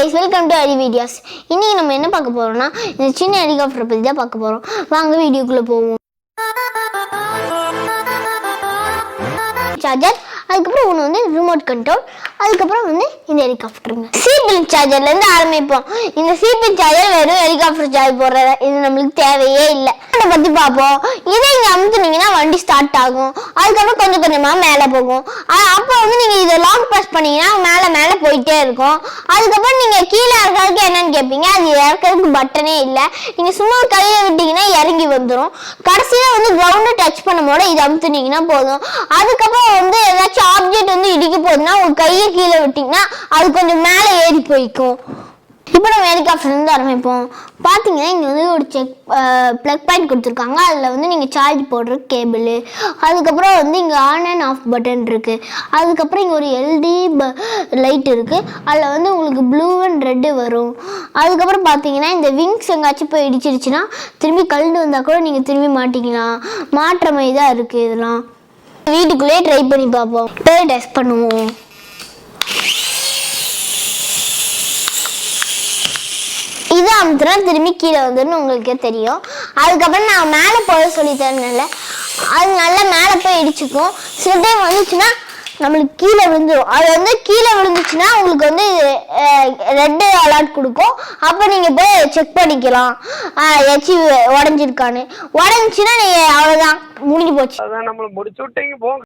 guys, welcome to Ari Videos. இன்னைக்கு நம்ம என்ன பார்க்க போறோம்னா இந்த சின்ன ஹெலிகாப்டர் பத்தி தான் பார்க்க போறோம். வாங்க வீடியோக்குள்ள போவோம். சார்ஜர், அதுக்கப்புறம் ஒன்று வந்து ரிமோட் கண்ட்ரோல், அதுக்கப்புறம் வந்து இந்த ஹெலிகாப்டருங்க. சீபின் சார்ஜர்ல இருந்து ஆரம்பிப்போம். இந்த சீபின் சார்ஜர் வெறும் ஹெலிகாப்டர் சார்ஜ் போடுறது, இது நம்மளுக்கு தேவையே இல்லை. அதை பத்தி பார்ப்போம். இதை இங்க அமுத்துனீங்கன்னா வண்டி ஸ்டார்ட் ஆகும். அதுக்கப்புறம் கொஞ்சம் கொஞ்சமா மேலே போகும். அப்போ வந்து நீங்க இதை லாங் ப்ரெஸ் பண்ணீங்கன்னா மேலே போயிட்டே இருக்கும். அதுக்கப்புறம் நீங்க கீழே இறக்கிறதுக்கு என்னன்னு கேட்பீங்க. அது இறக்கிறதுக்கு பட்டனே இல்லை. நீங்க சும்மா கையை விட்டீங்கன்னா இறங்கி வந்துடும். கடைசியில வந்து கிரவுண்டை டச் பண்ணும் போது இதை அமுத்துனீங்கன்னா போதும். அதுக்கப்புறம் வந்து ஏதாச்சும் ஆப்ஜெக்ட் வந்து இடிக்க போகுதுன்னா உங்க கையை கீழே விட்டீங்கன்னா அது கொஞ்சம் மேலே ஏறி போய்க்கும். இப்போ நம்ம ஹெலிகாப்டர் இருந்து ஆரம்பிப்போம். பார்த்தீங்கன்னா இங்கே வந்து ஒரு ப்ளக் பாயிண்ட் கொடுத்துருக்காங்க. அதில் வந்து நீங்கள் சார்ஜ் போடுற கேபிள், அதுக்கப்புறம் வந்து இங்கே ஆன் அண்ட் ஆஃப் பட்டன் இருக்குது. அதுக்கப்புறம் இங்கே ஒரு எல்டி லைட் இருக்குது. அதில் வந்து உங்களுக்கு ப்ளூ அண்ட் ரெட்டு வரும். அதுக்கப்புறம் பார்த்தீங்கன்னா இந்த விங்ஸ் எங்காச்சும் போய் இடிச்சிருச்சுன்னா திரும்பி கழுண்டு வந்தால் கூட நீங்கள் திரும்பி மாட்டிக்கலாம். மாற்ற மாதிரி தான் இருக்குது. இதெல்லாம் வீட்டுக்குள்ளேயே ட்ரை பண்ணி பார்ப்போம். டெஸ்ட் பண்ணுவோம். இது அமுத்துனா திரும்பி கீழே வந்துன்னு உங்களுக்கே தெரியும். அதுக்கப்புறம் நான் மேலே போக சொல்லி தரேன்ல, அது நல்லா மேலே போய் இடிச்சுக்கும். சில டைம் வந்துச்சுன்னா நம்மளுக்கு கீழே விழுந்துடும். அது வந்து கீழே விழுந்துச்சுன்னா உங்களுக்கு வந்து ரெட் அலர்ட் கொடுக்கும். அப்போ நீங்கள் போய் செக் பண்ணிக்கலாம் ஏதாச்சும் உடஞ்சிருக்கான்னு. உடஞ்சிச்சுன்னா நீங்கள் அவ்வளோதான், முடிஞ்சு போச்சு. அதான் நம்மளை முடிச்சு விட்டீங்க போங்க.